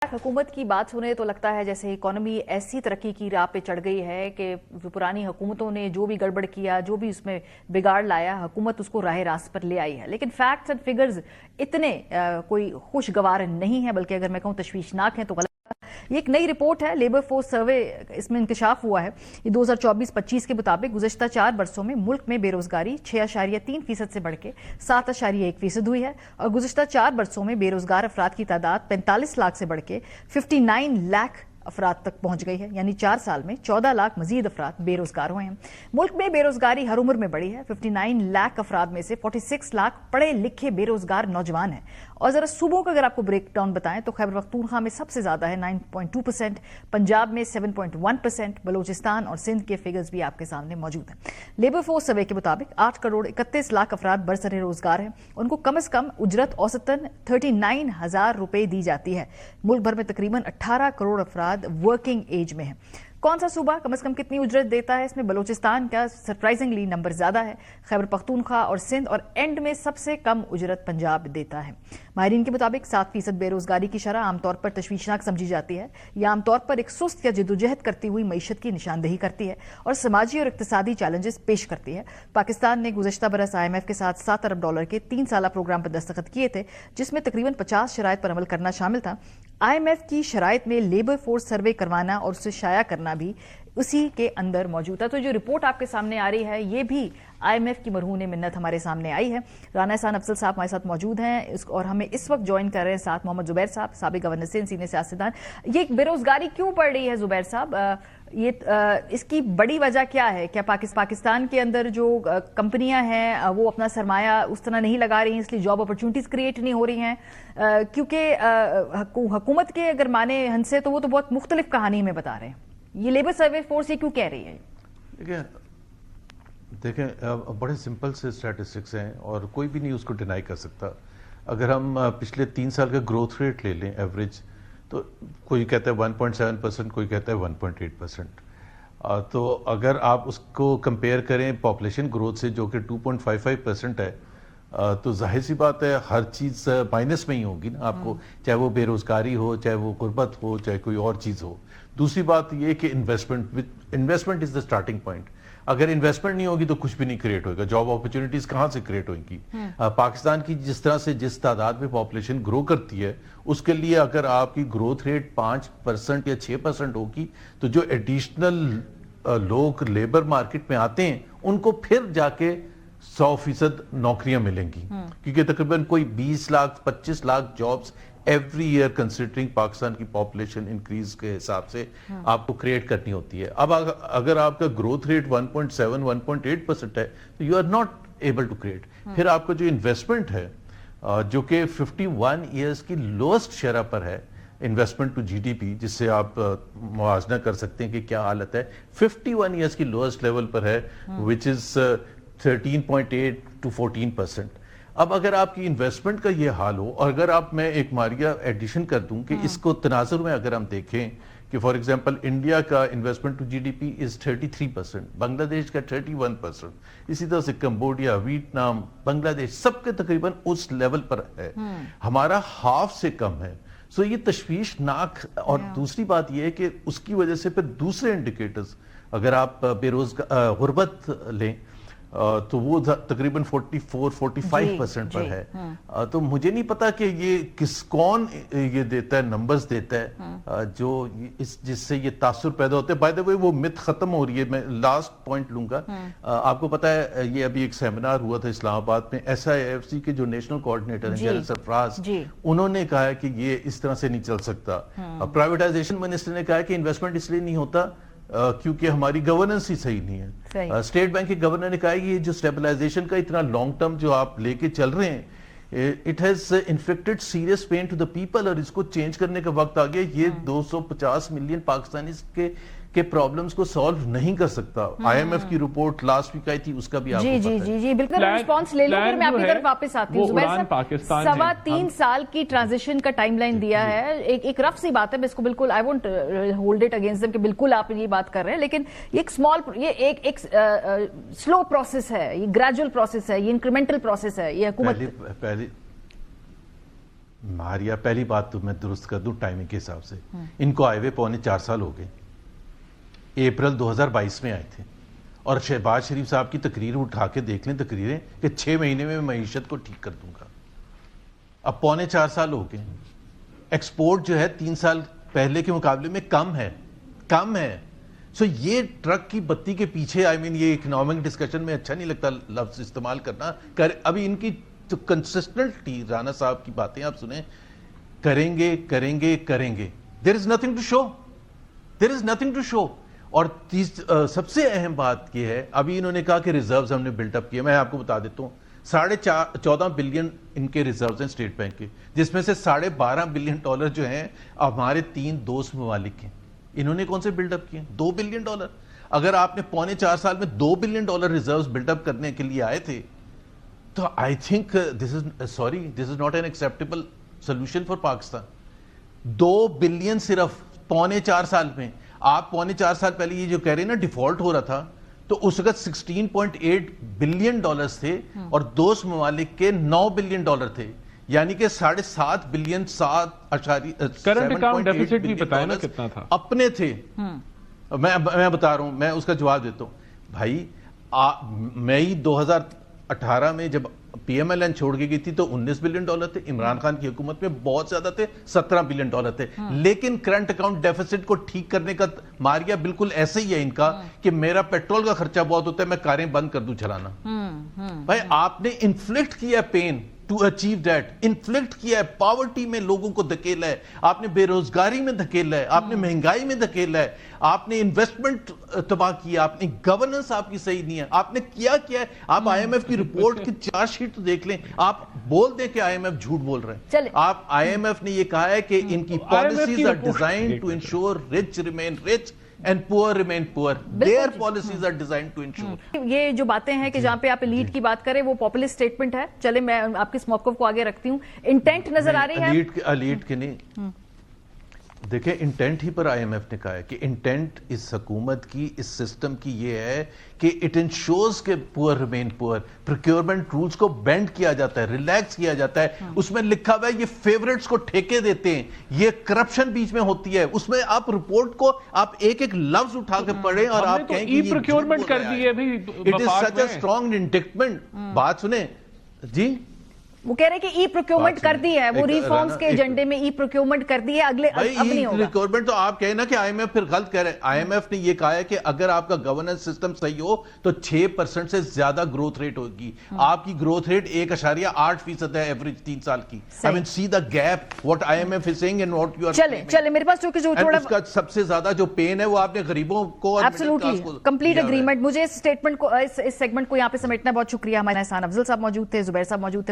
हुकूमत की बात सुने तो लगता है जैसे इकोनॉमी ऐसी तरक्की की राह पे चढ़ गई है कि पुरानी हुकूमतों ने जो भी गड़बड़ किया, जो भी उसमें बिगाड़ लाया, हुकूमत उसको राह रास्त पर ले आई है। लेकिन फैक्ट्स एंड फिगर्स इतने कोई खुशगवार नहीं है, बल्कि अगर मैं कहूँ तशवीशनाक है तो गलत। ये एक नई रिपोर्ट है, लेबर फोर्स सर्वे, इसमें इंकशाफ हुआ है। ये 2024-25 के मुताबिक गुज़श्ता 4 बरसों में मुल्क में बेरोजगारी 6.3% से बढ़ के 7.1% हुई है और गुज़श्ता 4 बरसों में बेरोजगार अफराद की तादाद 45 लाख से बढ़ के 59 लाख अफराद तक पहुंच गई है। यानी 4 साल में 14 लाख मजीद अफराद बेरोजगार हुए हैं। मुल्क में बेरोजगारी हर उम्र में बढ़ी है। 59 लाख अफराद में से 46 लाख पढ़े लिखे बेरोजगार नौजवान हैं। और जरा सूबों का अगर आपको ब्रेक डाउन बताएं तो खैबर पख्तूनख्वा में सबसे ज्यादा है 9.2%, पंजाब में 7.1%, बलूचिस्तान और सिंध के फिगर्स भी आपके सामने मौजूद हैं। लेबर फोर्स सर्वे के मुताबिक 8 करोड़ 31 लाख अफराद बरसरे रोजगार हैं। उनको कम से कम उजरत औसतन 39,000 रुपए दी जाती है। मुल्क भर में तकरीबन 18 करोड़ अफराद वर्किंग एज में है। कौन सा सूबा कम से कम कितनी उजरत देता है? इसमें बलूचिस्तान का सरप्राइजिंगली नंबर ज्यादा है, खैबर पख्तूनख्वा और सिंध, और एंड में सबसे कम उजरत पंजाब देता है। माहिरीन के मुताबिक 7% बेरोजगारी की शरह आमतौर पर तशवीशनाक समझी जाती है। यह आमतौर पर एक सुस्त या जद्दोजहद करती हुई मईशत की निशानदेही करती है और समाजी और इक्तिसादी चैलेंजेस पेश करती है। पाकिस्तान ने गुज़श्ता बरस IMF के साथ $7 अरब के 3 साला प्रोग्राम पर दस्तखत किए थे, जिसमें तकरीबन 50 शराइत पर अमल करना शामिल था। IMF की शराइत में लेबर फोर्स सर्वे करवाना और उसे शाया करना भी उसी के अंदर मौजूद है। तो जो रिपोर्ट आपके सामने आ रही है, ये भी IMF की मरहून मिन्नत हमारे सामने आई है। राना एहसान अफजल साहब हमारे साथ मौजूद हैं और हमें इस वक्त ज्वाइन कर रहे हैं साथ मोहम्मद जुबैर साहब, साबिक गवर्नर सिंध, सीनियर सियासतदान। ये बेरोजगारी क्यों बढ़ रही है जुबैर साहब? ये इसकी बड़ी वजह क्या है? क्या पाकिस्तान के अंदर जो कंपनियां हैं वो अपना सरमाया उस तरह नहीं लगा रही हैं, इसलिए जॉब अपॉर्चुनिटीज क्रिएट नहीं हो रही हैं? क्योंकि हुकूमत के अगर माने हंसे तो वो तो बहुत मुख्तलिफ कहानी में बता रहे हैं। ये लेबर सर्वे फोर्स ये क्यों कह रही है? देखें, बड़े सिंपल से स्टैटिस्टिक्स हैं और कोई भी नहीं उसको डिनाई कर सकता। अगर हम पिछले 3 साल का ग्रोथ रेट ले लें एवरेज, तो कोई कहता है 1.7%, कोई कहता है 1.8%। तो अगर आप उसको कंपेयर करें पॉपुलेशन ग्रोथ से, जो कि 2.55% है, तो जाहिर सी बात है हर चीज़ माइनस में ही होगी ना आपको, चाहे वो बेरोजगारी हो, चाहे वो गुर्बत हो, चाहे कोई और चीज़ हो। दूसरी बात ये कि investment is the starting point. अगर इन्वेस्टमेंट नहीं होगी तो कुछ भी नहीं क्रिएट होगा। जॉब अपॉर्चुनिटीज कहाँ से क्रिएट होंगी? पाकिस्तान की जिस तरह से जिस तादाद में पॉपुलेशन ग्रो करती है, उसके लिए अगर आपकी ग्रोथ रेट 5% या 6% होगी, तो जो एडिशनल लोग लेबर मार्केट में आते हैं उनको फिर जाके 100% नौकरियां मिलेंगी, क्योंकि तकरीबन कोई 20 lakh 25 lakh jobs every year considering Pakistan की पॉपुलेशन इंक्रीज के हिसाब से आपको क्रिएट करनी होती है। अब अगर आपका ग्रोथ रेट 1.7-1.8% है, तो you are not able to create. फिर आपका जो इन्वेस्टमेंट है, जो कि 51 ईयर्स की लोएस्ट शरह पर है, इन्वेस्टमेंट टू GDP, जिससे आप मुआवजा कर सकते हैं कि क्या हालत है, 51 ईयर्स की लोएस्ट लेवल पर है, विच इज 13.8 to 14%। अब अगर आपकी इन्वेस्टमेंट का ये हाल हो, और अगर आप, मैं एक मारिया एडिशन कर दूं कि इसको तनाजुर में अगर हम देखें कि फॉर एग्जांपल इंडिया का investment to GDP is 33%, Bangladesh का 31%, इसी तरह से कंबोडिया, वियतनाम, बांग्लादेश सबके तकरीबन उस लेवल पर है, हमारा हाफ से कम है। सो ये तशवीशनाक। और दूसरी बात यह है कि उसकी वजह से फिर दूसरे इंडिकेटर्स, अगर आप बेरोजगार गुर्बत लें, तो वो तकरीबन 44-45% पर है। तो मुझे नहीं पता कि ये कौन ये देता है, नंबर्स देता है, जो जिससे ये तासुर पैदा होते हैं। बाय द वे वो मिथ खत्म हो रही है। मैं लास्ट पॉइंट लूंगा। आपको पता है ये अभी एक सेमिनार हुआ था इस्लामाबाद में, SIFC के जो नेशनल कोऑर्डिनेटर हैं सरफराज, उन्होंने कहा है कि ये इस तरह से नहीं चल सकता। प्राइवेटाइजेशन मिनिस्टर ने कहा है कि इन्वेस्टमेंट इसलिए नहीं होता क्योंकि हमारी गवर्नेंस ही सही नहीं है। स्टेट बैंक के गवर्नर ने कहा कि ये जो स्टेबलाइजेशन का इतना लॉन्ग टर्म जो आप लेके चल रहे हैं, it has infected serious pain to the people, और इसको चेंज करने का वक्त आ गया। ये 250 मिलियन पाकिस्तानी के प्रॉब्लम्स को सॉल्व नहीं कर सकता। IMF की रिपोर्ट लास्ट वीक आई थी, उसका भी आपको पता है। जी बिल्कुल रिस्पांस ले लो, फिर मैं आपकी तरफ वापस आती हूँ। जुबैर साहब, 3.25 साल की ट्रांजिशन का टाइमलाइन दिया है। एक रफ सी बात है, इसको बिल्कुल I won't hold it against them कि बिल्कुल आप ये बात कर रहे हैं, लेकिन ये एक स्लो प्रोसेस है, ये ग्रेजुअल प्रोसेस है, ये इंक्रीमेंटल प्रोसेस है। ये हुकूमत मारिया, पहली बात तो मैं दुरुस्त कर दूं टाइमिंग के हिसाब से, इनको आए हुए 4.25 साल हो गए। अप्रैल 2022 में आए थे और शहबाज शरीफ साहब की तकरीर उठा के देख लें, तकरीरें कि 6 महीने में मईशत को ठीक कर दूंगा। अब 4.25 साल हो गए। एक्सपोर्ट जो है 3 साल पहले के मुकाबले में कम है। सो ये ट्रक की बत्ती के पीछे, ये इकोनॉमिक डिस्कशन में अच्छा नहीं लगता लफ्ज इस्तेमाल करना अभी इनकी तो कंसिस्टेंटली राणा साहब की बातें आप सुने, करेंगे। There is nothing to show. और सबसे अहम बात यह है, अभी इन्होंने कहा कि रिजर्व्स हमने बिल्टअप किए। मैं आपको बता देता हूं, 14.5 बिलियन इनके रिजर्व्स हैं स्टेट बैंक के, जिसमें से $12.5 बिलियन जो हैं हमारे 3 दोस्त ममालिक हैं। इन्होंने कौन से बिल्डअप किए? $2 बिलियन। अगर आपने 4.25 साल में $2 बिलियन रिजर्व्स बिल्डअप करने के लिए आए थे, तो I think this is not an acceptable solution for Pakistan. 2 billion सिर्फ 4.25 साल में। आप 4.25 साल पहले ये जो कह रहे हैं ना डिफॉल्ट हो रहा था, तो उस वक्त $16.8 बिलियन थे और दोस्त ममालिक के $9 बिलियन थे, यानी कि 7.5 बिलियन करंट अकाउंट डेफिसिट भी बताया ना कितना था अपने थे। मैं बता रहा हूं, मैं उसका जवाब देता हूं भाई। मई 2018 में जब पीएमएलएन छोड़ के गई थी तो $19 बिलियन थे। इमरान खान की हुकूमत में बहुत ज्यादा थे, $17 बिलियन थे। लेकिन करंट अकाउंट डेफिसिट को ठीक करने का मारिया बिल्कुल ऐसे ही है इनका कि मेरा पेट्रोल का खर्चा बहुत होता है, मैं कारें बंद कर दूं चलाना। भाई आपने इन्फ्लिक्ट किया pain to achieve that, inflict किया है, पॉवर्टी में लोगों को धकेला है, आपने बेरोजगारी में धकेला है, आपने महंगाई में धकेला है, आपने इन्वेस्टमेंट तबाह किया, आपने गवर्नेंस आपकी सही नहीं है, आपने क्या है। आप आईएमएफ की रिपोर्ट की चार्जशीट तो देख लें, आप बोल दें कि आईएमएफ झूठ बोल रहे हैं। आप आईएमएफ ने ये कहा है कि इनकी policies are designed to ensure rich remain rich and poor remain poor. Their policies are designed to ensure. ये जो बातें हैं कि जहां पे आप एलीट की बात करें वो पॉपुलिस्ट स्टेटमेंट है। चले मैं आपके इस मौक़िफ़ को आगे रखती हूं। इंटेंट नजर आ रही है एलीट के नहीं। देखिए इंटेंट ही पर आईएमएफ ने कहा है कि इंटेंट इस हुकूमत की, इस सिस्टम की ये है कि इट इंश्योर्स के poor remain poor. Procurement rules को बेंड किया जाता है, रिलैक्स किया जाता है। उसमें लिखा हुआ है ये फेवरेट्स को ठेके देते हैं, ये करप्शन बीच में होती है। उसमें आप रिपोर्ट को आप एक एक लफ्ज उठा के पढ़े और आप कहें कि ई प्रोक्योरमेंट कर दी है भी। It is such a strong indictment. बात सुने जी, वो कह रहे हैं कि ई प्रोक्योरमेंट कर दी है, वो रिफॉर्म्स के एजेंडे में ई प्रोक्योरमेंट कर दी है, अगले अब नहीं होगा। प्रोक्योरमेंट तो आप कहें ना कि आईएमएफ फिर गलत कह रहे हैं। आईएमएफ ने ये कहा है कि अगर आपका गवर्नेंस सिस्टम सही हो तो 6% से ज्यादा ग्रोथ रेट होगी। आपकी ग्रोथ रेट 1.8% है एवरेज 3 साल की। I mean see the gap what IMF is saying and what you are. चले मेरे पास जो थोड़ा उसका सबसे ज्यादा जो पेन है वो आपने गरीबों को, एब्सोल्युटली कंप्लीट एग्रीमेंट। मुझे इस स्टेटमेंट को, इस सेगमेंट को यहाँ पे समेटना बहुत शुक्रिया। हमारे साथ अफजल साहब मौजूद थे, जुबैर साहब मौजूद थे।